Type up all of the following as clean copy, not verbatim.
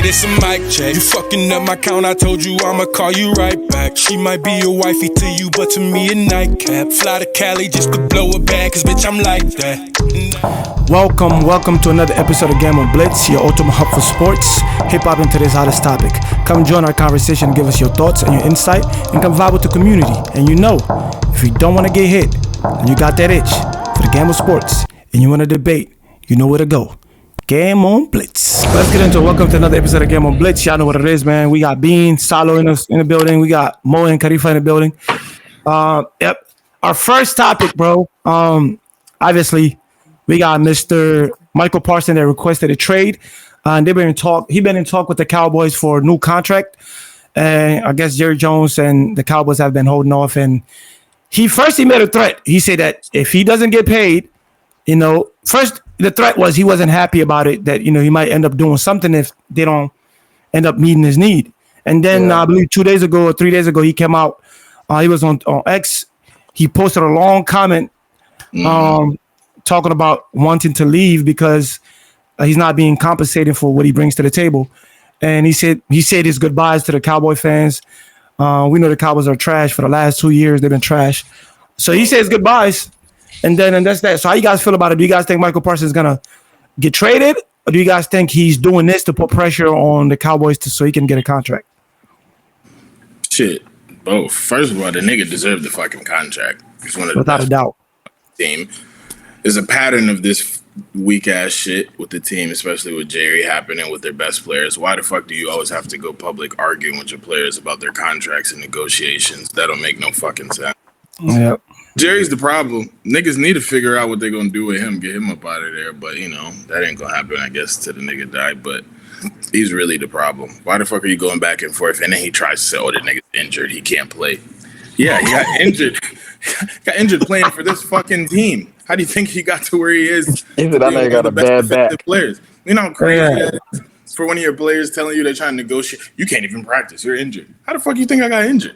this a mic check. You fucking up my count, I told you I'ma call you right back. She might be a wifey to you, but to me a nightcap. Fly to Cali just to blow it back, cause bitch I'm like that. Welcome to another episode of Game on Blitz, your ultimate hub for sports, hip-hop, and today's hottest topic. Come join our conversation and give us your thoughts and your insight, and come vibe with the community. And you know, if you don't want to get hit, and you got that itch for the game of sports, and you want to debate, you know where to go. Game on Blitz. Let's get into it. Welcome to another episode of Game on Blitz. Y'all know what it is, man. We got Bean, Salo in the building. We got Mo and Khalifa in the building. Yep. Our first topic, bro. Obviously, we got Mr. Michael Parsons that requested a trade. And they've been in talk. He's been in talk with the Cowboys for a new contract. And I guess Jerry Jones and the Cowboys have been holding off. And he made a threat. He said that if he doesn't get paid, first the threat was he wasn't happy about it, that, he might end up doing something if they don't end up meeting his need. And then I believe 2 days ago or 3 days ago, he came out. He was on X. He posted a long comment talking about wanting to leave because he's not being compensated for what he brings to the table. And he said his goodbyes to the Cowboy fans. We know the Cowboys are trash. For the last 2 years, they've been trash. So he says goodbyes, and that's that. So how you guys feel about it? Do you guys think Michael Parsons is going to get traded? Or do you guys think he's doing this to put pressure on the Cowboys so he can get a contract? Shit, both. First of all, the nigga deserved the fucking contract. He's one of the without a doubt. Team. There's a pattern of this weak ass shit with the team, especially with Jerry happening with their best players. Why the fuck do you always have to go public arguing with your players about their contracts and negotiations? That don't make no fucking sense. Yep. Jerry's the problem. Niggas need to figure out what they're gonna do with him, get him up out of there. But that ain't gonna happen, I guess, till the nigga die. But he's really the problem. Why the fuck are you going back and forth? And then he tries to say, "Oh, the nigga's injured. He can't play." Yeah, he got injured. Got injured playing for this fucking team. How do you think he got to where he is? He said, "I know you got a bad back." Players. You know how crazy that is for one of your players telling you they're trying to negotiate. You can't even practice. You're injured. How the fuck you think I got injured?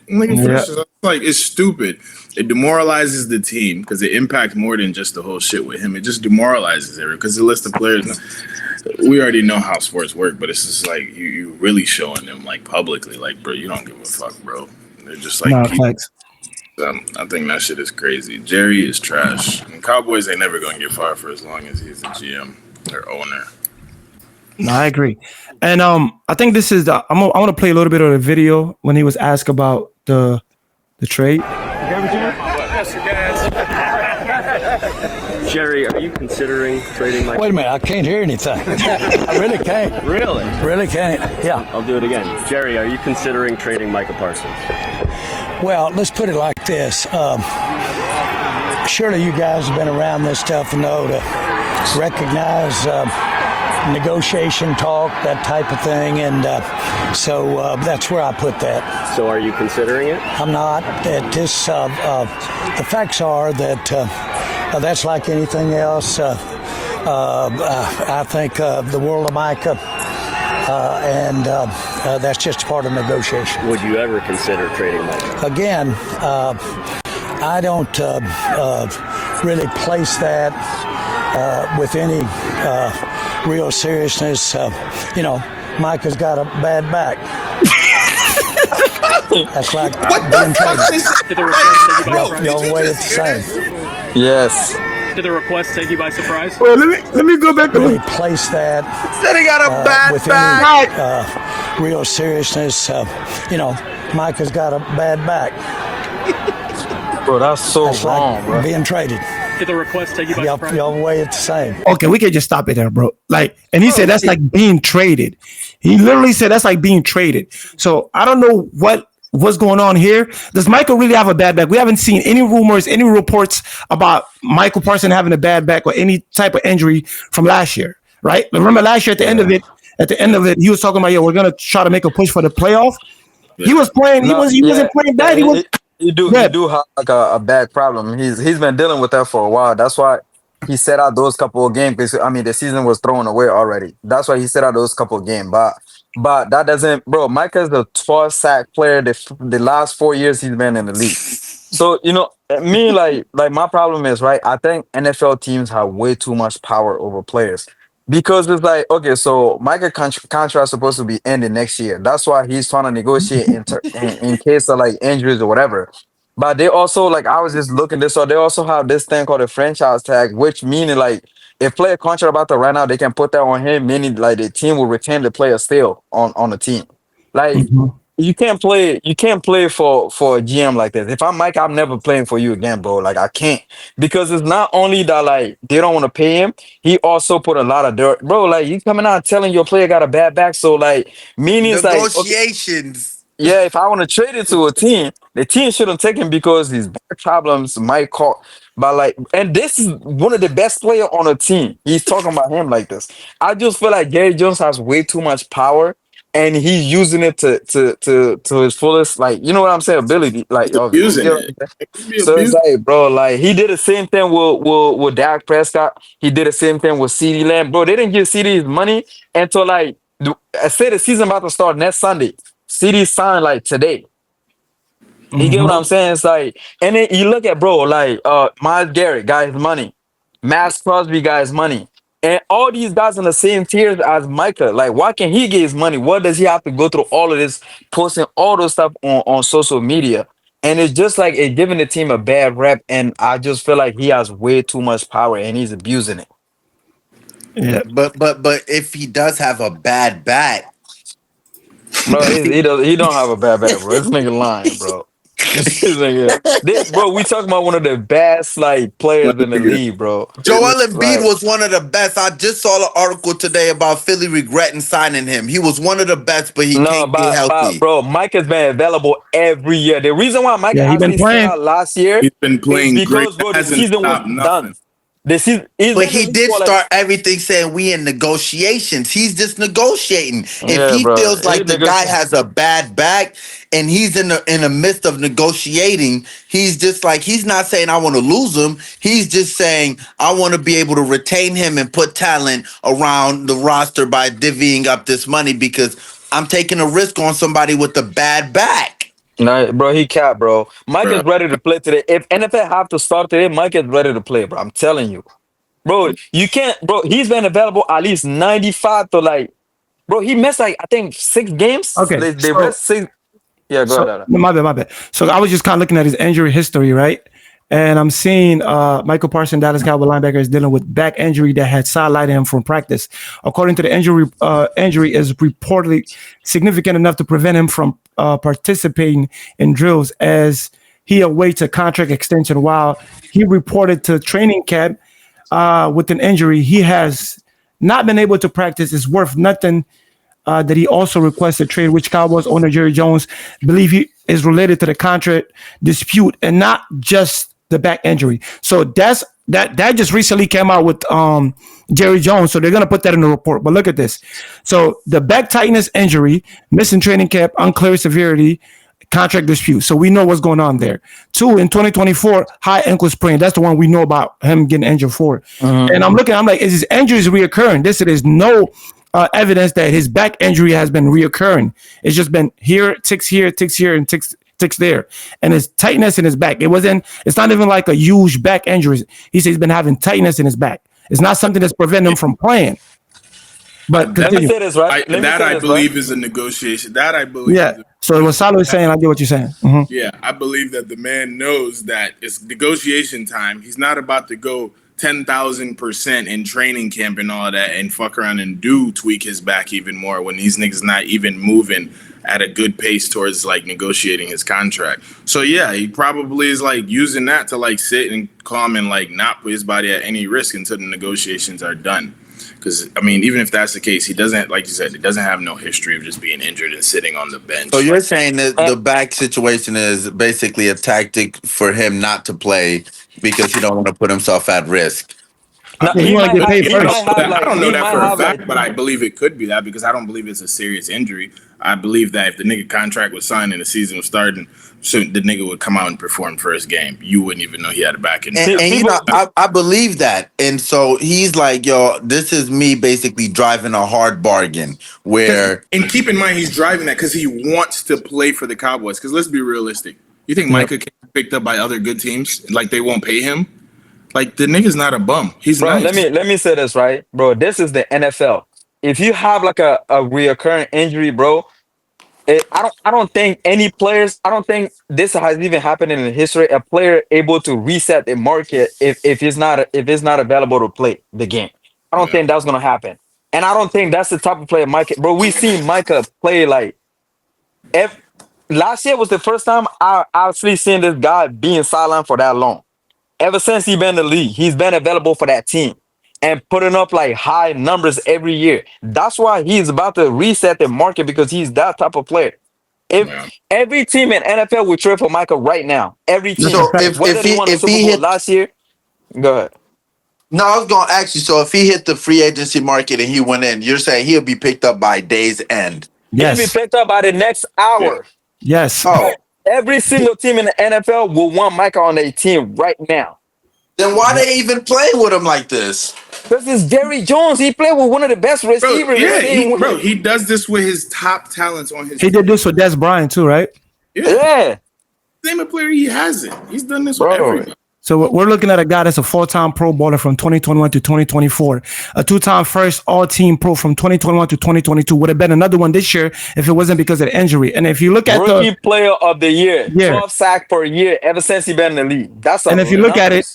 It's stupid. It demoralizes the team because it impacts more than just the whole shit with him. It just demoralizes everyone because it lets the players know. We already know how sports work, but it's just like you really showing them like publicly, like, bro, you don't give a fuck, bro. They're just like, I think that shit is crazy. Jerry is trash. And Cowboys ain't never gonna get fired for as long as he's a GM or owner. No, I agree. And I think this is I want to play a little bit of the video when he was asked about the trade. Jerry, are you considering trading Mike? Wait a minute, I can't hear anything. I really can't. Really? Really can't. Yeah. I'll do it again. Jerry, are you considering trading Micah Parsons? Well, let's put it like this. Surely you guys have been around this stuff and know to recognize negotiation talk, that type of thing, and so that's where I put that. So are you considering it? I'm not. The facts are that that's like anything else. I think the world of Micah, and that's just part of negotiation. Would you ever consider trading Micah? Again, I don't really place that with any real seriousness. Micah's got a bad back. That's like being traded. Y'all weigh it the same. Yes. Did the request take you by surprise? Well, let me go back to really place that. Said he got a bad with back. Any real seriousness. Micah's got a bad back. Bro, that's so wrong, like bro. Being traded. Did the request take you by surprise? Y'all weigh it the same. Okay, we can just stop it there, bro. And he said that's like being traded. He literally said that's like being traded. So I don't know what's going on here. Does Michael really have a bad back? We haven't seen any rumors, any reports about Michael Parsons having a bad back or any type of injury from last year, right? Remember last year at the end of it, he was talking about, we're gonna try to make a push for the playoff. Yeah. He was playing. He wasn't playing bad. You do have like a back problem. He's been dealing with that for a while. That's why he set out those couple of games. Because the season was thrown away already. That's why he set out those couple of games. But that doesn't, bro. Micah's the 12th sack player the last 4 years he's been in the league. So my problem is, right, I think NFL teams have way too much power over players. Because it's like, okay, so Micah contract supposed to be ending next year. That's why he's trying to negotiate in case of like injuries or whatever. But they also like I was just looking this up. They also have this thing called a franchise tag, which meaning like if player contract about to run out, they can put that on him, meaning like the team will retain the player still on the team. Like Mhm. you can't play for a GM like this. If I'm Mike, I'm never playing for you again, bro. Like I can't because it's not only that like they don't want to pay him, he also put a lot of dirt, bro. Like you coming out telling your player got a bad back, so like meaning it's like okay, Negotiations. yeah, if I want to trade it to a team, the team shouldn't take him because his back problems might cause. But like, and this is one of the best player on the team. He's talking about him like this. I just feel like Gary Jones has way too much power, and he's using it to his fullest. Like, you know what I'm saying? Ability. Like, of it. You Abusing know what it. I'm saying? He be So it's abusing. like, bro, like he did the same thing with Dak Prescott. He did the same thing with CeeDee Lamb. Bro, they didn't give CeeDee his money until like I say the season about to start next Sunday. CD signed like today. You get what Mhm. I'm saying? It's like, and then you look at bro, like Miles Garrett got his money, Max Crosby got his money, and all these guys in the same tiers as Micah. Like, why can't he get his money? What does he have to go through all of this, posting all those stuff on social media? And it's just like it's giving the team a bad rep, and I just feel like he has way too much power and he's abusing it. Yeah. But if he does have a bad back, Bro, he don't have a bad back, bro. This nigga lying, bro. This nigga, bro, we talking about one of the best like players in the league, bro. Joel Embiid Like, was one of the best. I just saw an article today about Philly regretting signing him. He was one of the best, but he no, can't get but healthy. bro, Mike has been available every year. The reason why Mike Yeah, he been actually stood playing. out last year He's been is playing great. because, bro, the Hasn't season was stopped nothing. done. The season he's But been in he the league did for like, start everything saying we in negotiations. He's just negotiating. If yeah, he bro. feels He like the guy nigga, has a bad back and he's in the midst of negotiating, he's just like he's not saying I want to lose him. He's just saying I want to be able to retain him and put talent around the roster by divvying up this money because I'm taking a risk on somebody with a bad back. nah, bro, he capped, bro. Mike Bro. is ready to play today. If NFL have to start today, Mike is ready to play, bro. I'm telling you. Bro, you can't, bro. He's been available at least 95 to like, bro. He missed like I think 6 games. Okay. They rest six. Yeah, go So ahead. no, my bad. So I was just kind of looking at his injury history, right? And I'm seeing Michael Parsons, Dallas Cowboy linebacker, is dealing with back injury that had sidelined him from practice. According to the injury is reportedly significant enough to prevent him from participating in drills as he awaits a contract extension. While he reported to training camp with an injury, he has not been able to practice. It's worth nothing that he also requested trade, which Cowboys owner Jerry Jones believe he is related to the contract dispute and not just the back injury. So that just recently came out with Jerry Jones. So they're gonna put that in the report. But look at this. So the back tightness injury, missing training camp, unclear severity, contract dispute. So we know what's going on there. 2, in 2024, high ankle sprain. That's the one we know about him getting injured for. And I'm like, is his injuries reoccurring? There's no evidence that his back injury has been reoccurring. It's just been here, ticks here, and ticks there. And his tightness in his back. It's not even like a huge back injury. He says he's been having tightness in his back. It's not something that's preventing him from playing. But Let me continue. say this, right? I believe is a negotiation. That I believe. Yeah. So what Salo is saying, I get what you're saying. Mhm. Yeah, I believe that the man knows that it's negotiation time. He's not about to go 10,000% in training camp and all that and fuck around and tweak his back even more when these niggas not even moving at a good pace towards like negotiating his contract. So yeah, he probably is like using that to like sit and calm and like not put his body at any risk until the negotiations are done. Because I mean, even if that's the case, he doesn't, like you said, he doesn't have no history of just being injured and sitting on the bench. So you're saying that the back situation is basically a tactic for him not to play because he don't want to put himself at risk. No, Yeah, you want to get paid first. I don't know that for a fact, but I believe it could be that because I don't believe it's a serious injury. I believe that if the nigga contract was signed and the season was starting, so the nigga would come out and perform first game. You wouldn't even know he had a back injury. And you know, I believe that. And so he's like, yo, this is me basically driving a hard bargain where. And keep in mind, he's driving that because he wants to play for the Cowboys. Because let's be realistic. You think Micah can be picked up by other good teams? Like they won't pay him? Like the nigga's not a bum. He's Bro, nice. let me say this, right? Bro, this is the NFL. If you have like a reoccurring injury, bro, I don't think any players, I don't think this has even happened in the history. A player able to reset the market if it's not available to play the game. I don't think that's gonna happen. And I don't think that's the type of player Micah. Bro, we seen Micah play like if last year was the first time I actually seen this guy being sidelined for that long. Ever since he been in the league, he's been available for that team and putting up like high numbers every year. That's why he's about to reset the market because he's that type of player. If every team in NFL would trade for Michael right now, every team, So whether they won the Super Bowl last year, go ahead. No, I was gonna ask you. So if he hit the free agency market and he went in, you're saying he'll be picked up by day's end? He'll be picked up by the next hour. Yes. Oh, Every single team in the NFL will want Micah on their team right now. then why they even play with him like this? Because it's Jerry Jones. He played with one of the best receivers. He does this with his top talents on his team. He did this with Bryant too, right? Yeah. Name a player he hasn't. He's done this with everybody. So we're looking at a guy that's a 4-time Pro Bowler from 2021 to 2024, a 2-time first All-Team Pro from 2021 to 2022. Would have been another one this year if it wasn't because of the injury. And if you look at Rookie Player of the Year, 12 sacks per year ever since he been in the league. That's and if you look at it,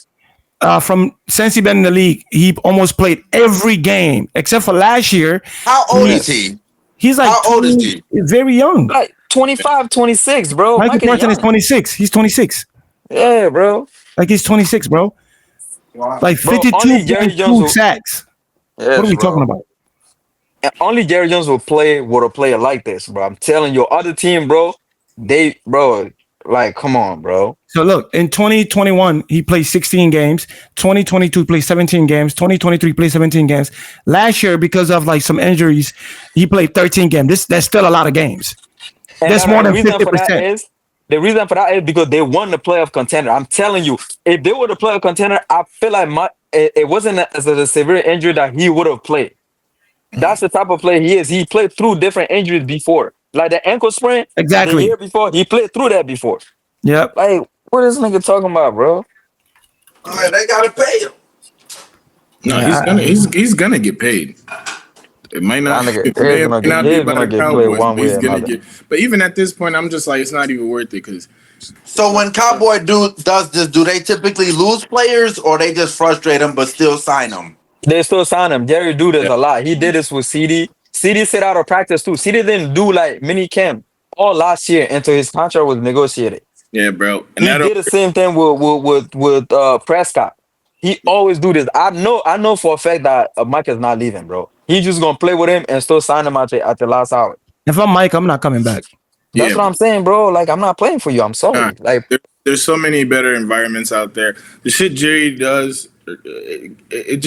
from since he been in the league, he almost played every game except for last year. How old is he? He's like how old is he? Very young, like 25, 26, bro. Michael Parsons is 26. He's 26. Yeah, bro. Like he's 26, bro. Wow. Like 52 sacks. Yes, what are we talking about? And only Jerry Jones will play with a player like this, bro. I'm telling you, other team, bro. Like, come on, bro. So look, in 2021, he played 16 games. 2022 played 17 games. 2023 played 17 games. Last year, because of like some injuries, he played 13 games. That's still a lot of games. And that's more than 50%. The reason for that is because they won the playoff contender. I'm telling you, if they were the playoff contender, I feel like it wasn't as a severe injury that he would have played. That's the type of player he is. He played through different injuries before. Like the ankle sprain. Exactly. The year before, he played through that before. Yep. Like, what is this nigga talking about, bro? They gotta pay him. No, he's gonna get paid. It might not. It may not be by the Cowboys, but he's gonna get. But even at this point, I'm just like, it's not even worth it because. So when Cowboy does this, do they typically lose players or they just frustrate them but still sign them? They still sign him. Jerry do this a lot. He did this with CD. CD sit out of practice too. CD didn't do like mini camp all last year until his contract was negotiated. Yeah, bro. And he did the same thing with Prescott. He always do this. I know for a fact that Mike is not leaving, bro. He's just gonna play with him and still sign him at the last hour. If I'm Mike, I'm not coming back. That's what I'm saying, bro. Like, I'm not playing for you. I'm sorry. Like, there's so many better environments out there. The shit Jerry does, it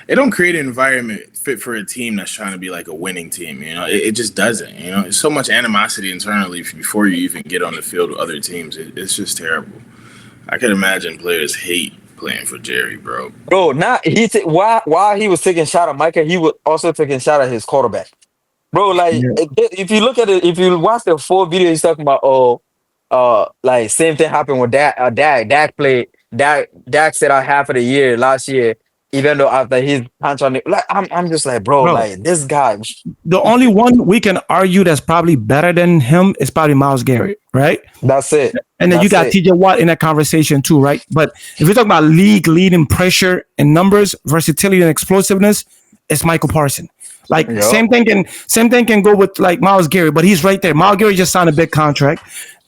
don't create an environment fit for a team that's trying to be like a winning team. You know, it just doesn't. You know, there's so much animosity internally before you even get on the field with other teams. It's just terrible. I can imagine players hate playing for Jerry, bro. Bro, now while he was taking shot at Micah, he was also taking shot at his quarterback. Bro, like if you look at it, if you watch the full video, he's talking about like same thing happened with Dak. Dak played. Dak set out half of the year last year, even though after his contract, like I'm just like, bro, like this guy. The only one we can argue that's probably better than him is probably Myles Garrett, right? That's it. And then you got TJ Watt in that conversation too, right? But if you're talking about league leading pressure and numbers, versatility and explosiveness, it's Michael Parsons. Like same thing can go with like Myles Garrett, but he's right there. Myles Garrett just signed a big contract.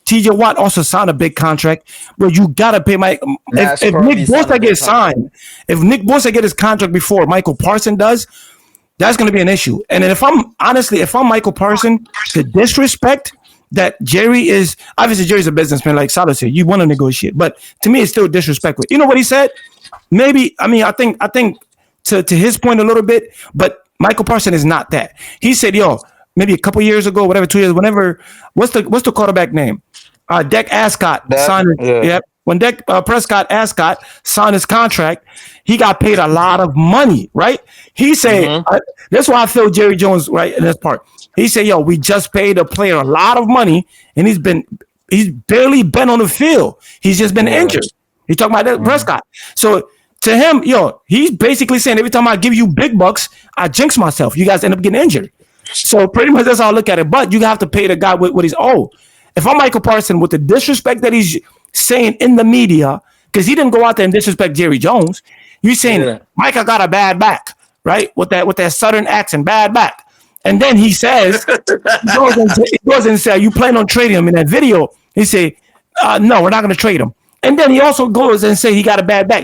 TJ Watt also signed a big contract, bro. You gotta pay Mike. If Nick Bosa gets signed, if Nick Bosa get his contract before Michael Parsons does, that's gonna be an issue. And then if I'm Michael Parsons, the disrespect that Jerry is, obviously Jerry's a businessman, like Salah said, you want to negotiate, but to me it's still disrespectful. You know what he said? Maybe I think to his point a little bit, but Michael Parsons is not that. He said, yo, maybe a couple years ago, whatever, 2 years, whenever, what's the quarterback name? Dak Prescott signed it. Yep. When Dak Prescott signed his contract, he got paid a lot of money, right? He said, that's why I feel Jerry Jones, right, in this part. He said, yo, we just paid a player a lot of money, and he's barely been on the field. He's just been injured. He's talking about that Prescott. So to him, he's basically saying every time I give you big bucks, I jinx myself. You guys end up getting injured. So pretty much that's how I look at it. But you have to pay the guy what he's owed. If I'm Micah Parsons, with the disrespect that he's saying in the media, because he didn't go out there and disrespect Jerry Jones, you're saying Micah got a bad back, right? With that Southern accent, bad back. And then he says, he goes and says, you plan on trading him in that video. He say, no, we're not going to trade him. And then he also goes and say he got a bad back.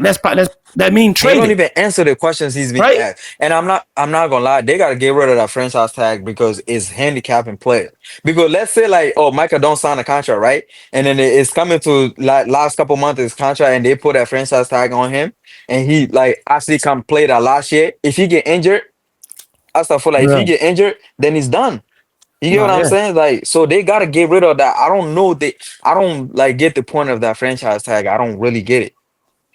That means trading. They don't even answer the questions he's being asked. And I'm not gonna lie, they gotta get rid of that franchise tag because it's handicapping players. Because let's say like, Micah don't sign a contract, right? And then it's coming to like last couple months of his contract, and they put that franchise tag on him, and he like actually come play that last year. If he get injured, if he get injured, then he's done. You get what I'm saying? Like, so they gotta get rid of that. I don't like get the point of that franchise tag. I don't really get it.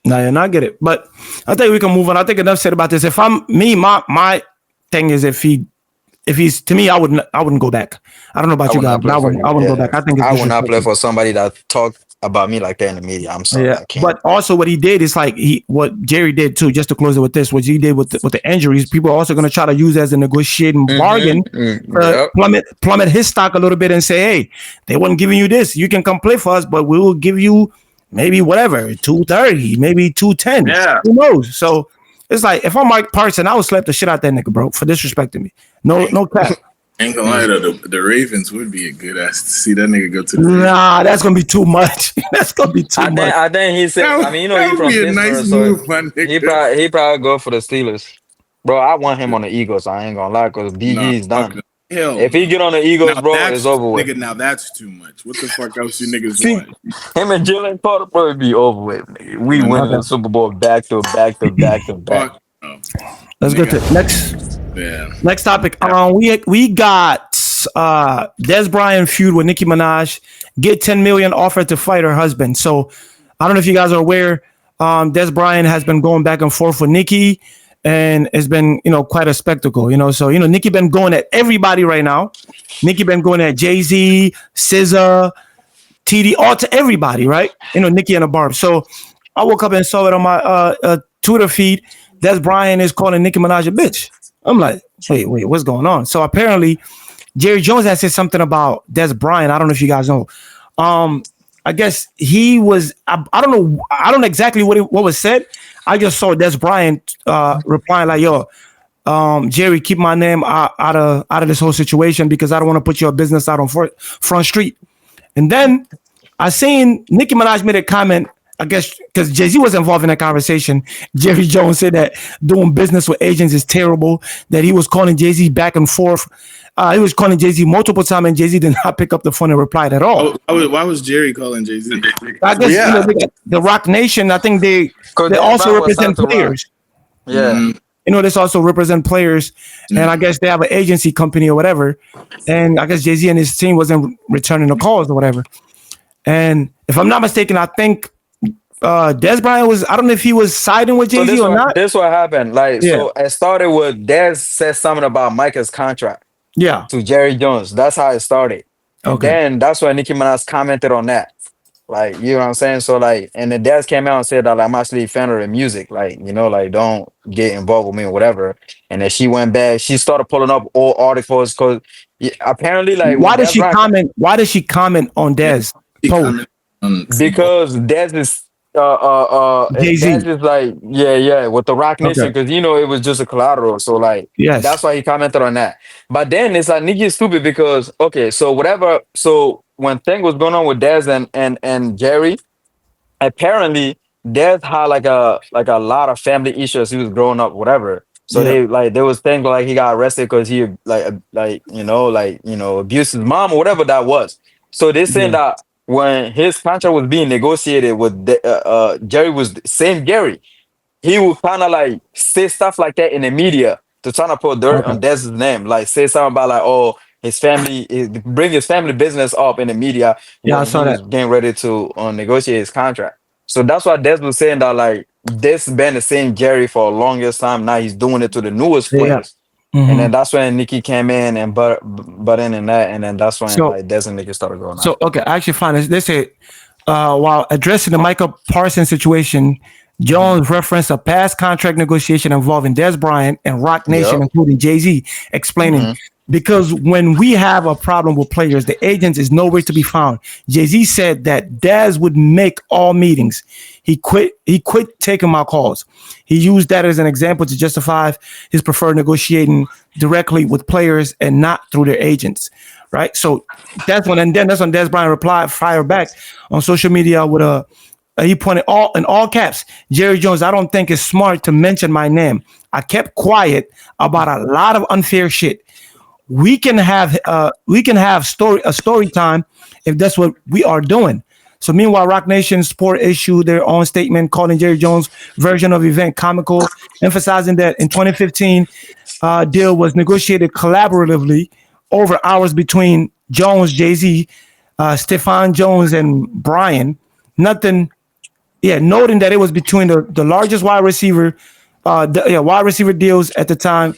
No, you're not get it. But I think we can move on. I think enough said about this. If I'm me, my thing is if he's to me, I wouldn't go back. I don't know about you guys, but I wouldn't go back. I think I would not play for somebody that talked about me like that in the media. I'm sorry. Yeah. But also what he did is like what Jerry did too, just to close it with this, what he did with the injuries, people are also going to try to use as a negotiating bargain plummet his stock a little bit and say, hey, they weren't giving you this. You can come play for us, but we will give you maybe whatever, 230, maybe 210. Yeah. Who knows? So it's like if I'm Mike Parsons, I would slap the shit out that nigga, bro, for disrespecting me. No cap. Ain't gonna lie though, the Ravens would be a good ass to see that nigga go to the Ravens. Nah, that's gonna be too much. That's gonna be too much. I think he said, he from Pittsburgh, nice move, so he probably go for the Steelers. Bro, I want him on the Eagles. I ain't gonna lie, because BG is done. If he get on the Eagles, now, bro, it's over with. Nigga, now that's too much. What the fuck else you niggas want? Him and Jalen Carter probably be over with, nigga. We win the Super Bowl back to back to back to back. Let's go to next topic. We got dezbryant feud with Nicki Minaj. Get $10 million offered to fight her husband. So I don't know if you guys are aware. Dezbryant has been going back and forth with Nicki. And it's been, quite a spectacle, So, Nicki been going at everybody right now. Nicki been going at Jay-Z, SZA, TD, all to everybody, right? Nicki and the Barb. So I woke up and saw it on my Twitter feed. Dezbryant is calling Nicki Minaj a bitch. I'm like, wait, what's going on? So apparently Jerry Jones has said something about Dezbryant. I don't know if you guys know. I guess he was, I don't know. I don't know exactly what was said. I just saw Dezbryant replying like, yo, Jerry, keep my name out of this whole situation because I don't want to put your business out on Front Street. And then I seen Nicki Minaj made a comment, I guess, because Jay-Z was involved in that conversation. Jerry Jones said that doing business with agents is terrible, that he was calling Jay-Z back and forth. He was calling Jay-Z multiple times, and Jay-Z did not pick up the phone and reply at all. Why was Jerry calling Jay-Z? I guess the Rock Nation, I think they also represent players. Yeah. Mm-hmm. This also represent players, and I guess they have an agency company or whatever. And I guess Jay-Z and his team wasn't returning the calls or whatever. And if I'm not mistaken, I think Dezbryant was, I don't know if he was siding with Jay-Z or not. This what happened. So it started with Dez said something about Micah's contract. Yeah. To Jerry Jones. That's how it started. Okay. Then that's why Nicki Minaj commented on that. You know what I'm saying? So and then Dez came out and said that I'm actually a fan of the music. Don't get involved with me or whatever. And then she went back. She started pulling up all articles because apparently why did she comment? Why did she comment on Dez? Because Dez is Jay-Z. Dez is with the Rock Nation because it was just a collateral. So that's why he commented on that. But then it's like Nicki is stupid because so when thing was going on with Dez and Jerry, apparently Dez had like a lot of family issues. He was growing up, whatever. So there was things like he got arrested because he abused his mom or whatever that was. So they saying that when his contract was being negotiated with Jerry was same Jerry, he would kind of say stuff like that in the media to try to put dirt on Dez's name, say something about his family, bring his family business up in the media. Yeah, I saw that. Getting ready to negotiate his contract. So that's why Dez was saying that this been the same Jerry for the longest time. Now he's doing it to the newest players. Mm-hmm. And then that's when Nicki came in and butt in and that, and then that's when Dez and Nicki started going on. So I actually find this. They say while addressing the Micah Parsons situation, Jones referenced a past contract negotiation involving Dez Bryant and Rock Nation, including Jay-Z, explaining, because when we have a problem with players, the agent is nowhere to be found. Jay-Z said that Dez would make all meetings. He quit taking my calls. He used that as an example to justify his preferred negotiating directly with players and not through their agents. Right. So that's when Dez Bryant replied, fire back on social media with he pointed in all caps, Jerry Jones, I don't think it's smart to mention my name. I kept quiet about a lot of unfair shit. We can have story time if that's what we are doing. So meanwhile, Rock Nation Sport issued their own statement calling Jerry Jones' version of event comical, emphasizing that in 2015, deal was negotiated collaboratively over hours between Jones, Jay-Z, Stephon Jones, and Bryant. Nothing noting that it was between the largest wide receiver deals at the time.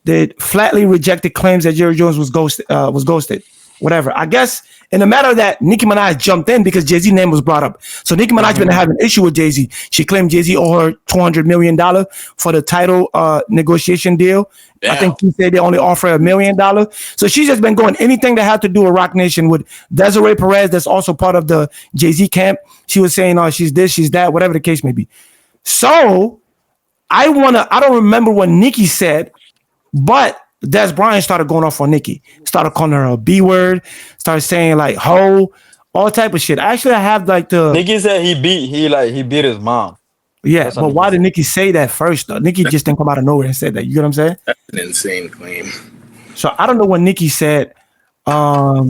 They flatly rejected claims that Jerry Jones was ghosted. Whatever. I guess in the matter of that, Nicki Minaj jumped in because Jay-Z's name was brought up. So Nicki Minaj been having an issue with Jay-Z. She claimed Jay-Z owed her $200 million for the title negotiation deal. Damn. I think she said they only offer $1 million. So she's just been going anything that had to do with Rock Nation with Desiree Perez, that's also part of the Jay-Z camp. She was saying, she's this, she's that, whatever the case may be. So I don't remember what Nicki said, but Dez Bryant started going off on Nicki. Started calling her a B word. Started saying like hoe, all type of shit. Actually, I have like the Nicki said he beat his mom. Yeah, but why did Nicki say that first though? Nicki just didn't come out of nowhere and said that. You get what I'm saying? That's an insane claim. So I don't know what Nicki said. But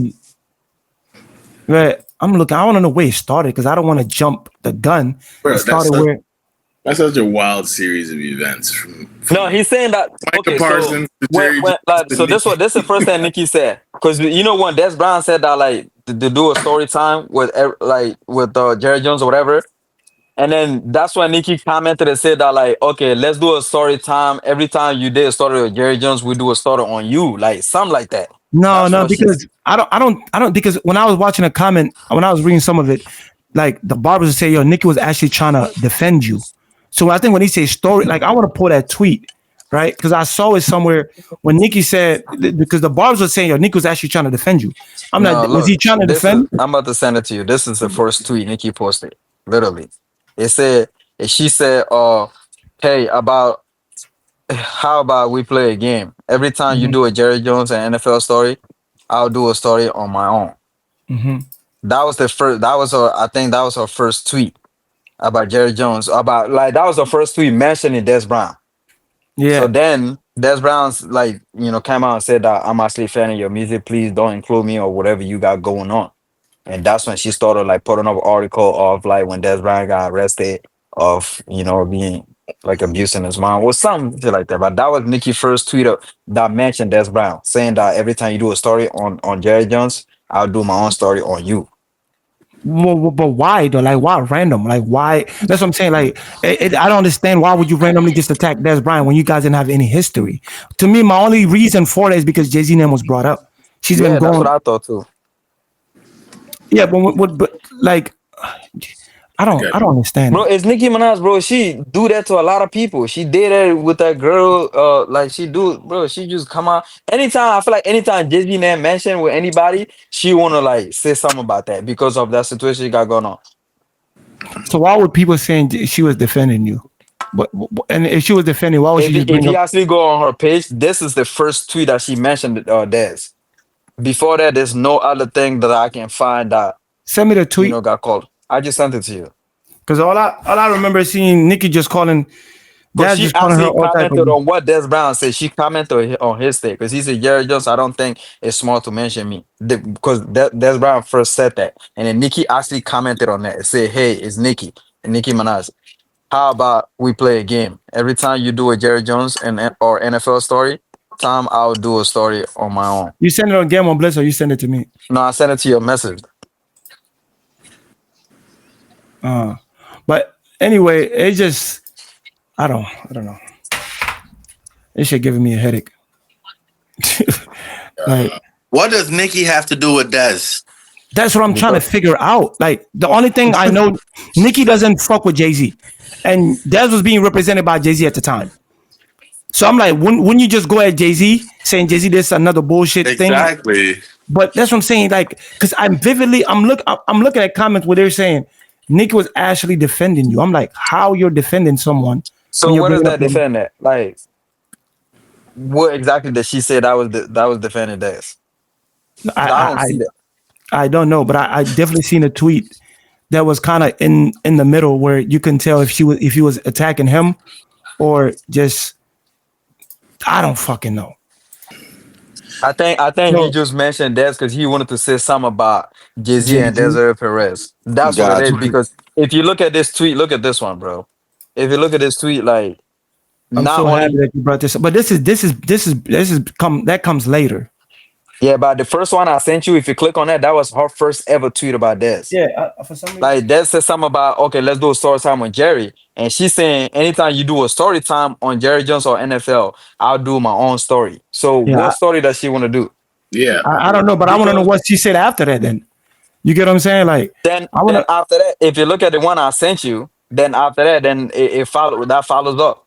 I'm looking. I want to know where it started because I don't want to jump the gun. Bro, it started that's such a wild series of events. No, he's saying that. Micah Parsons. So this is the first thing Nicki said, because you know when Dez Bryant said that like to do a story time with Jerry Jones or whatever, and then that's when Nicki commented and said that like, okay, let's do a story time. Every time you did a story with Jerry Jones, we do a story on you, like something like that. No, because I don't because when I was watching a comment, when I was reading some of it, like the barbers would say, yo, Nicki was actually trying to defend you. So I think when he says story, like I want to pull that tweet, right? Because I saw it somewhere when Nicki said, because the barbers were saying, yo, Nicki was actually trying to defend you. Was he trying to defend? I'm about to send it to you. This is the first tweet Nicki posted. Literally. She said, hey, how about we play a game? Every time you do a Jerry Jones and NFL story, I'll do a story on my own. Mm-hmm. I think that was her first tweet about Jerry Jones. That was the first tweet mentioning Dez Bryant. Yeah. So then Dez Bryant came out and said that I'm actually a fan of your music. Please don't include me or whatever you got going on. And that's when she started like putting up an article of like when Dez Bryant got arrested of being like abusing his mom or something like that. But that was Nicki's first tweet that mentioned Dez Bryant, saying that every time you do a story on Jerry Jones, I'll do my own story on you. But why though? Like why random? Like why? That's what I'm saying. Like I don't understand why would you randomly just attack Dez Bryant when you guys didn't have any history? To me, my only reason for that is because Jay-Z name was brought up. She's been going. That's what I thought too. Yeah, but like I don't understand. Bro, it's Nicki Minaj, bro. She do that to a lot of people. She did it with that girl. She just come out. Anytime Jay-Z name mentioned with anybody, she wanna like say something about that because of that situation she got going on. So why would people saying she was defending you? And if she was defending, why would she just bring If you actually go on her page, this is the first tweet that she mentioned Dez. Before that, there's no other thing that I can find that send me the tweet. Got called. I just sent it to you. Because all I remember seeing Nicki just calling. But she actually commented on what Dez Bryant said. She commented on his thing because he said, Jerry Jones, I don't think it's smart to mention me. Because Dez Bryant first said that. And then Nicki actually commented on that and said, hey, it's Nicki Minaj. How about we play a game? Every time you do a Jerry Jones or NFL story, Tom, I'll do a story on my own. You send it on Game on Blitz or you send it to me? No, I sent it to your message. But anyway, it just I don't know. This shit giving me a headache. Like, what does Nicki have to do with Dez? That's what I'm trying to figure out. Like the only thing I know, Nicki doesn't fuck with Jay-Z. and Dez was being represented by Jay-Z at the time. So I'm like, wouldn't you just go at Jay-Z saying Jay-Z this is another bullshit thing? Exactly. But that's what I'm saying, like, because I'm looking at comments where they're saying Nicki was actually defending you. I'm like, how you're defending someone? So what does that defend that? Like, what exactly did she say that was defending this? I don't see that. I don't know, but I definitely seen a tweet that was kind of in the middle where you can tell if he was attacking him or just, I don't fucking know. I think he just mentioned Dez because he wanted to say something about Jay-Z and Desiree Perez. That's what it is. Because if you look at this tweet, look at this one, bro. If you look at this tweet, like, I'm so happy that you brought this up. But that comes later. Yeah, but the first one I sent you, if you click on that, that was her first ever tweet about Dez. Yeah, for some reason. Like, Dez said something about, okay, let's do a story time on Jerry. And she's saying, anytime you do a story time on Jerry Jones or NFL, I'll do my own story. So what story does she want to do? Yeah. I don't know, but I want to know what she said after that then. You get what I'm saying? Like, then after that, if you look at the one I sent you, then after that, then it follows up.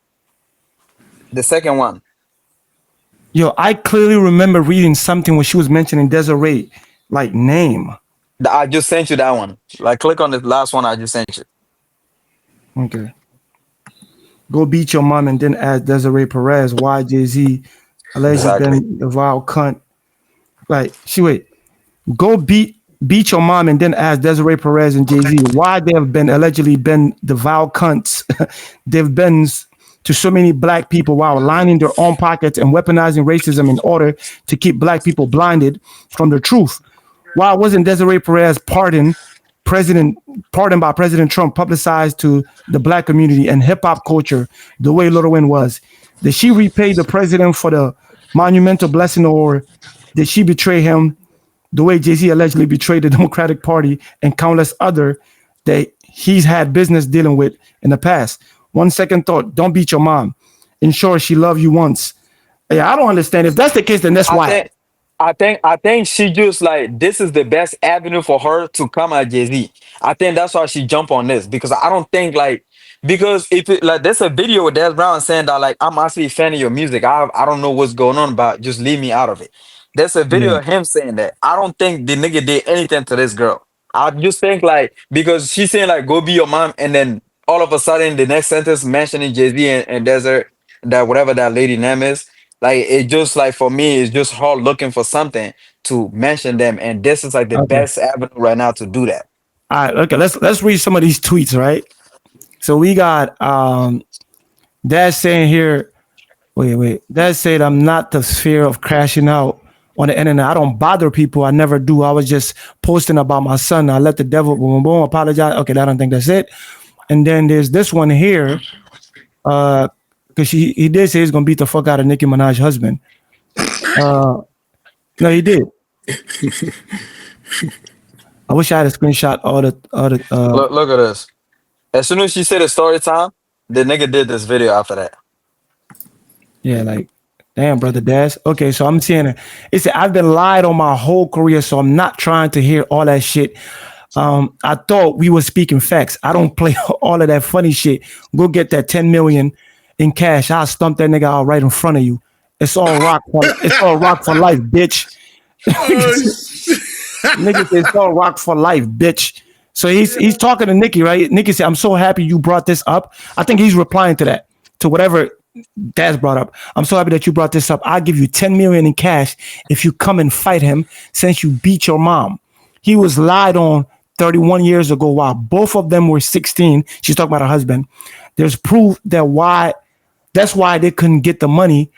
The second one. Yo, I clearly remember reading something when she was mentioning Desiree, like, name. I just sent you that one. Like, click on the last one I just sent you. Okay. Go beat your mom and then ask Desiree Perez why Jay-Z allegedly been the vile cunt. Like, go beat your mom and then ask Desiree Perez and Jay-Z why they have been allegedly been the vile cunts they've been to so many black people while lining their own pockets and weaponizing racism in order to keep black people blinded from the truth. Why wasn't Desiree Perez pardoned by President Trump publicized to the black community and hip-hop culture the way Lil Wayne was? Did she repay the president for the monumental blessing, or did she betray him the way Jay-Z allegedly betrayed the Democratic Party and countless other that he's had business dealing with in the past? One second thought, don't beat your mom. Ensure she loved you once. Yeah, I don't understand. If that's the case, then that's why. I think she just like, this is the best avenue for her to come at Jay-Z. I think that's why she jumped on this, because I don't think because if it, like, there's a video with dezbryant saying that, like, I'm actually a fan of your music. I don't know what's going on, but just leave me out of it. There's a video of him saying that. I don't think the nigga did anything to this girl. I just think, like, because she's saying, like, go be your mom, and then all of a sudden the next sentence mentioning Jay-Z and Desert, that whatever that lady name is, like, it just, like, for me, it's just her looking for something to mention them, and this is like the best avenue right now to do that. All right, okay, let's read some of these tweets, right? So we got Dad saying here, wait. Dad said, I'm not the fear of crashing out on the internet. I don't bother people. I never do. I was just posting about my son. I let the devil boom, apologize. Okay, I don't think that's it. And then there's this one here, because he did say he's gonna beat the fuck out of Nicki Minaj's husband. No, he did. I wish I had a screenshot. Look at this. As soon as she said a story time, the nigga did this video after that. Yeah, like, damn, brother Daz. Okay, so I'm seeing it. It said, I've been lied on my whole career, so I'm not trying to hear all that shit. I thought we were speaking facts. I don't play all of that funny shit. Go get that 10 million in cash. I'll stump that nigga out right in front of you. It's all rock for life, bitch. Nigga said it's all rock for life, bitch. So he's talking to Nicki, right? Nicki said, I'm so happy you brought this up. I think he's replying to that, to whatever Daz brought up. I'm so happy that you brought this up. I'll give you 10 million in cash if you come and fight him since you beat your mom. He was lied on 31 years ago while both of them were 16. She's talking about her husband. There's proof that's why they couldn't get the money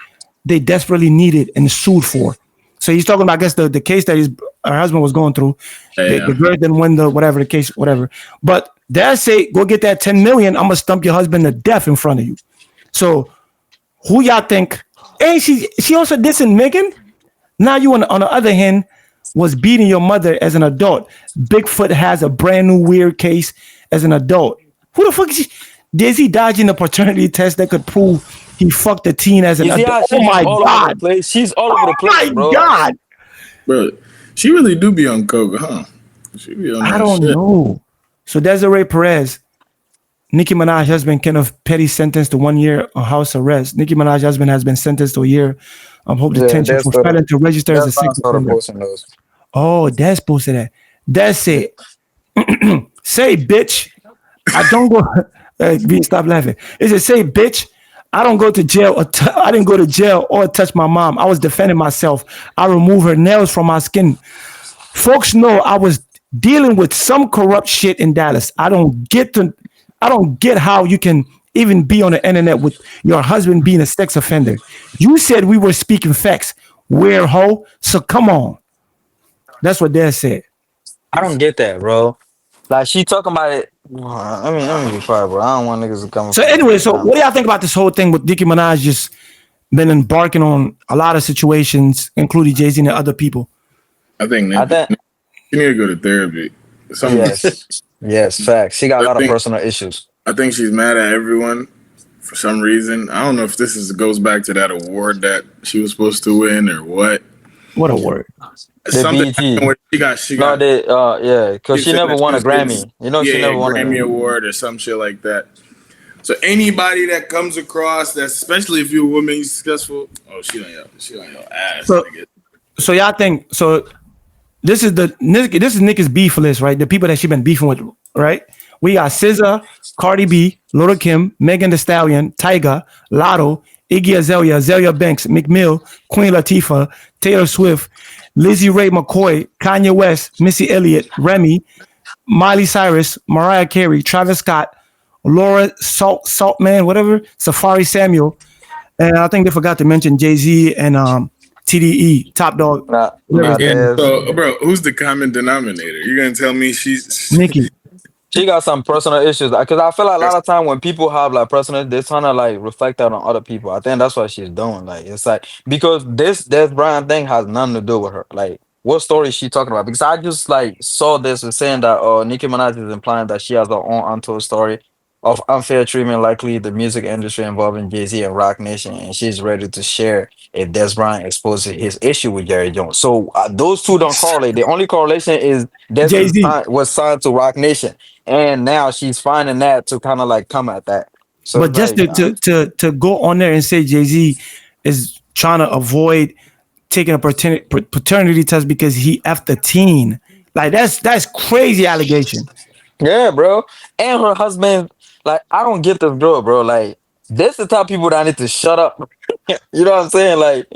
they desperately needed and sued for. So he's talking about, I guess, the case that her husband was going through. The girl didn't win the case. But Dad say, go get that 10 million. I'm gonna stump your husband to death in front of you. So who y'all think? And she also dissing Megan. Now you on the other hand was beating your mother as an adult. Bigfoot has a brand new weird case as an adult. Who the fuck is she? Is he dodging the paternity test that could prove he fucked a teen as an adult? Oh my God. She's all over the place, bro. Oh my God. Bro, she really do be on coke, huh? She be on I don't know. So Desiree Perez, Nicki Minaj husband Kenneth Petty sentenced to 1 year of house arrest. Nicki Minaj husband has been sentenced to a year of home detention for failing to register as a sex offender. Oh, Des posted that. Des said, "Say bitch, I don't go." B, stop laughing. It said, "Say bitch, I don't go to jail. I didn't go to jail or touch my mom. I was defending myself. I removed her nails from my skin. Folks know I was dealing with some corrupt shit in Dallas. I don't get how you can even be on the internet with your husband being a sex offender. You said we were speaking facts. Weird hoe. So come on." That's what Dad said. I don't get that, bro. Like she talking about it. Let me be quiet, bro. I don't want niggas to come. So anyway, so what do y'all think about this whole thing with Nicki Minaj just been embarking on a lot of situations, including Jay-Z and other people? I think you need to go to therapy. Yes, facts. She got a lot of personal issues. I think she's mad at everyone for some reason. I don't know if goes back to that award that she was supposed to win or what. What award? Something where because she never won a Grammy. You know, she never won a Grammy award or some shit like that. So anybody that comes across that, especially if you're a woman successful, she on your ass. So y'all think this is Nicki's beef list, right? The people that she been beefing with, right? We got SZA, Cardi B, Lil Kim, Megan Thee Stallion, Tyga, Lotto, Iggy Azalea Banks, McMill, Queen Latifah, Taylor Swift, Lizzie Ray McCoy, Kanye West, Missy Elliott, Remy, Miley Cyrus, Mariah Carey, Travis Scott, Laura Saltman, whatever, Safari Samuel, and I think they forgot to mention Jay-Z and TDE, Top Dog. So, bro, who's the common denominator? You're gonna tell me she's Nicki? She got some personal issues because I feel like a lot of time when people have like personal, they're trying to like reflect that on other people. I think that's what she's doing. Like it's like because this Bryant thing has nothing to do with her. Like what story is she talking about? Because I just like saw this and saying that Nicki Minaj is implying that she has her own untold story of unfair treatment, likely the music industry involving Jay-Z and Rock Nation, and she's ready to share if Des Bryant exposes his issue with Jerry Jones. So those two don't correlate. The only correlation is Des was signed to Rock Nation, and now she's finding that to kind of like come at that. So but just to go on there and say Jay-Z is trying to avoid taking a paternity test because he effed a teen, like that's crazy allegation. Yeah, bro, and her husband. Like, I don't get this girl, bro. Like, this is the type of people that need to shut up. You know what I'm saying? Like,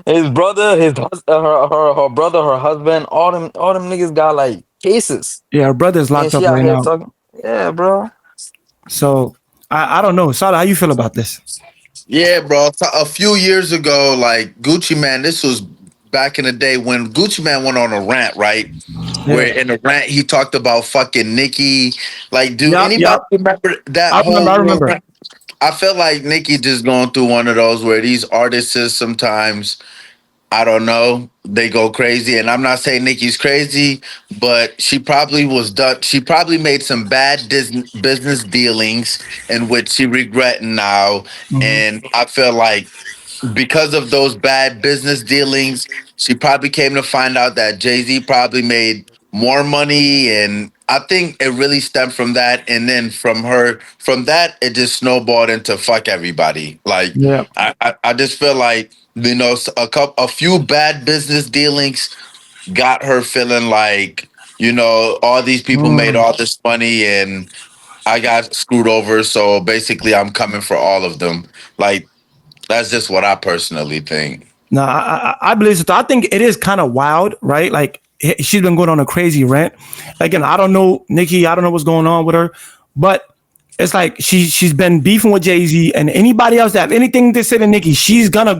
his brother, her brother, her husband, all them niggas got like cases. Yeah, her brother's locked up right now. Yeah, bro. So I don't know. Sada, how you feel about this? Yeah, bro. A few years ago, like Gucci Mane, this was back in the day when Gucci Mane went on a rant, right? Yeah. Where in the rant he talked about fucking Nicki. Like, do anybody remember that? I remember. I felt like Nicki just going through one of those where these artists sometimes, I don't know, they go crazy. And I'm not saying Nicki's crazy, but she probably was done. She probably made some bad business dealings in which she regretting now. Mm-hmm. And I feel like because of those bad business dealings, she probably came to find out that Jay-Z probably made more money, and I think it really stemmed from that. And then from that, it just snowballed into fuck everybody. Like, yeah. I just feel like, you know, a few bad business dealings got her feeling like, you know, all these people made all this money and I got screwed over. So basically, I'm coming for all of them. Like, that's just what I personally think. No, I believe so. I think it is kind of wild, right? Like, she's been going on a crazy rant. Again, I don't know Nicki. I don't know what's going on with her, but it's like she's been beefing with Jay-Z and anybody else that have anything to say to Nicki. She's not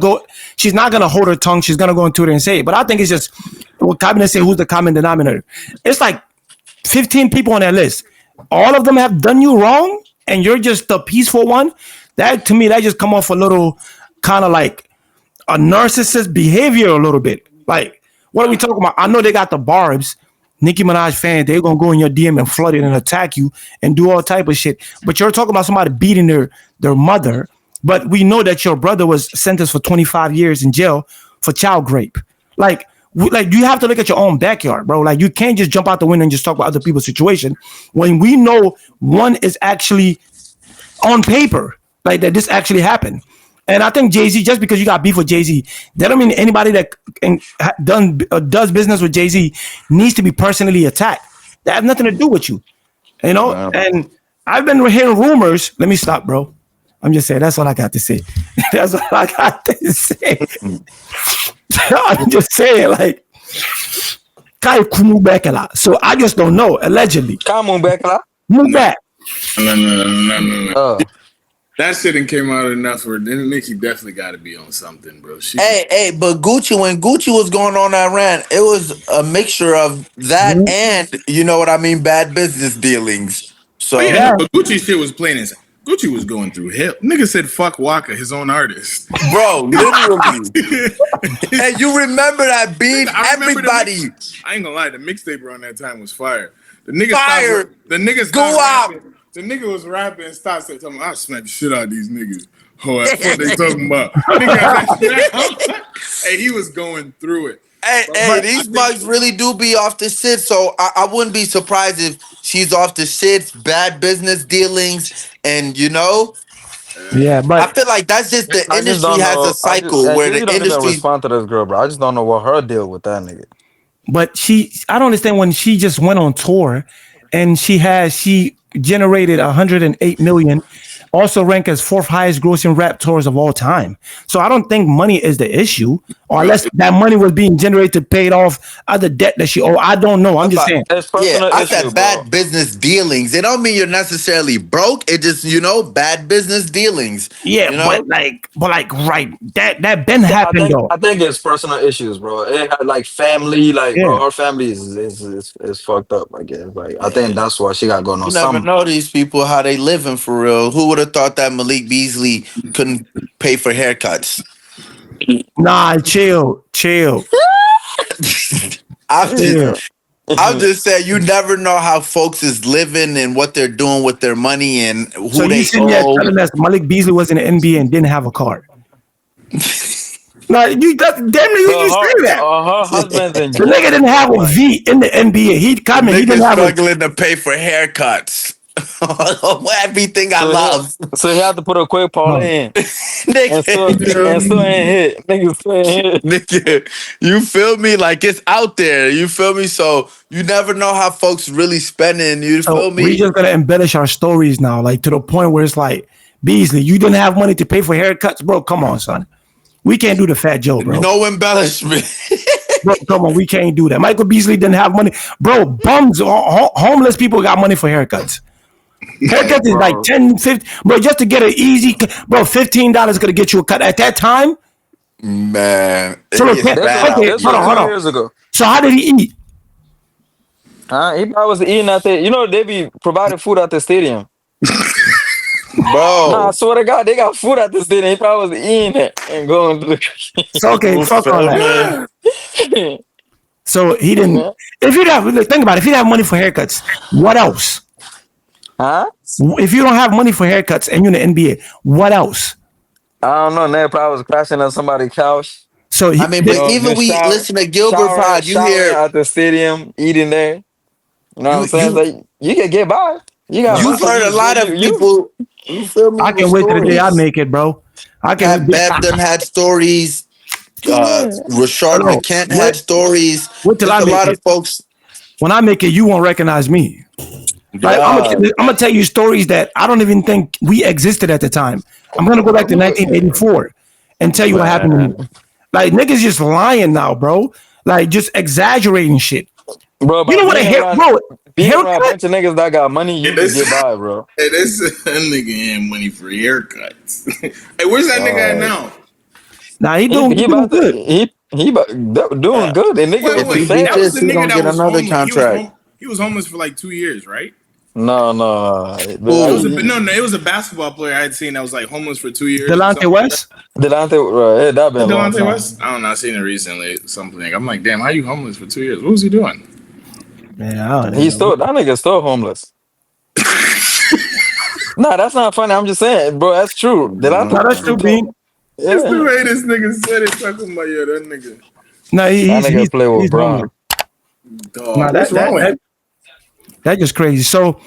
gonna hold her tongue. She's gonna go on Twitter and say it. But I think it's just what Cabinet say. Who's the common denominator? It's like 15 people on that list. All of them have done you wrong, and you're just the peaceful one. That to me, that just come off a little kind of like a narcissist behavior a little bit. Like, what are we talking about? I know they got the barbs. Nicki Minaj fans, they're going to go in your DM and flood it and attack you and do all type of shit. But you're talking about somebody beating their mother. But we know that your brother was sentenced for 25 years in jail for child rape. Like, like you have to look at your own backyard, bro. Like you can't just jump out the window and just talk about other people's situation when we know one is actually on paper, like that this actually happened. And I think Jay-Z, just because you got beef with Jay-Z, that don't mean anybody that does business with Jay-Z needs to be personally attacked. That has nothing to do with you, you know. Wow. And I've been hearing rumors. Let me stop, bro. I'm just saying that's all I got to say. That's all I got to say. I'm just saying, like, Kai move back a lot. So I just don't know. Allegedly, Kai move back a lot. Move back. No. That shit done came out enough where Nicki definitely got to be on something, bro. But Gucci, when Gucci was going on that rant, it was a mixture of that and, you know what I mean, bad business dealings. So but Gucci shit was plain as Gucci was going through hell. Nigga said fuck Waka, his own artist. Bro, literally. And you remember that beat? Everybody. I ain't gonna lie, the mixtape around that time was fire. The nigga The nigga was rapping and stopped saying, I smack the shit out of these niggas. Oh, that's what they talking about. Hey, he was going through it. Hey, these bugs really do be off the shit, so I wouldn't be surprised if she's off the shit, bad business dealings, and you know. Yeah, but I feel like that's just the industry has a cycle where the industry respond to this girl, bro. I just don't know what her deal with that nigga. But I don't understand when she just went on tour, and she generated 108 million. Also ranked as 4th highest grossing rap tours of all time. So I don't think money is the issue, or unless that money was being generated to pay off other debt that she owed. I don't know. I'm just saying. I said bad business dealings. It don't mean you're necessarily broke. It just, you know, bad business dealings. Yeah, you know? but right. That been happened though. I think it's personal issues, bro. It had like family, bro, her family is fucked up, I guess. Like I think that's why she got going on. You never know these people how they living for real. Who would have thought that Malik Beasley couldn't pay for haircuts? Nah, chill. I'm just saying, you never know how folks is living and what they're doing with their money and who so they owe. Telling us Malik Beasley was in the NBA and didn't have a card. No, you say that. Her husband's in the nigga didn't have a V in the NBA. He didn't have struggling to pay for haircuts. Everything I love. So he had to put a quick ball in. And still ain't hit. Nigga still ain't hit. Nigga, you feel me? Like it's out there. You feel me? So you never know how folks really spending. You feel me? We just gotta embellish our stories now, like to the point where it's like, Beasley, you didn't have money to pay for haircuts, bro. Come on, son. We can't do the fat joke, bro. No embellishment. Bro, come on, we can't do that. Michael Beasley didn't have money. Bro, bums, homeless people got money for haircuts. Haircuts is like 10, 50. Bro, just to get an easy, bro, $15 gonna get you a cut at that time. Man. So hold on. Years ago. So how did he eat? He probably was eating out there. You know, they be providing food at the stadium. Bro. Nah, I swear to God, they got food at the stadium. He probably was eating it and going to the So okay, fuck all that. So he didn't. If you have, think about it. If you have money for haircuts, what else? Huh? If you don't have money for haircuts and you're in the NBA, what else? I don't know. Ned probably was crashing on somebody's couch. So but even we listen to Gilbert Pod, you hear at the stadium eating there. You know what I'm saying? Like you can get by. You've heard a lot of people. You feel me? I can wait till the day I make it, bro. I can. Bev done had stories. Rashard McKent had stories. There's a lot of folks. When I make it, you won't recognize me. Like, I'm gonna tell you stories that I don't even think we existed at the time. I'm gonna go back to 1984 and tell you what happened to me. Like niggas just lying now, bro. Like just exaggerating shit. Bro, you know what a haircut? A bunch of niggas that got money, you can get by, bro. Hey, this nigga ain't money for haircuts. Hey, where's that nigga at now? Nah, he doing good. He doing good. And nigga, that was the nigga that was another contract. He was homeless for like 2 years, right? No. It was a basketball player I had seen that was like homeless for 2 years. Delonte West? Delonte West? I don't know. I seen it recently. Something. I'm like, damn, how you homeless for 2 years? What was he doing? Man, I don't know. That nigga still homeless. Nah, that's not funny. I'm just saying, bro. That's true. That's true, Bean. It's the way this nigga said it. Talking about that nigga. No, That nigga play with he's Bron. normal. Dog, Nah, what's wrong with him? that's just crazy. So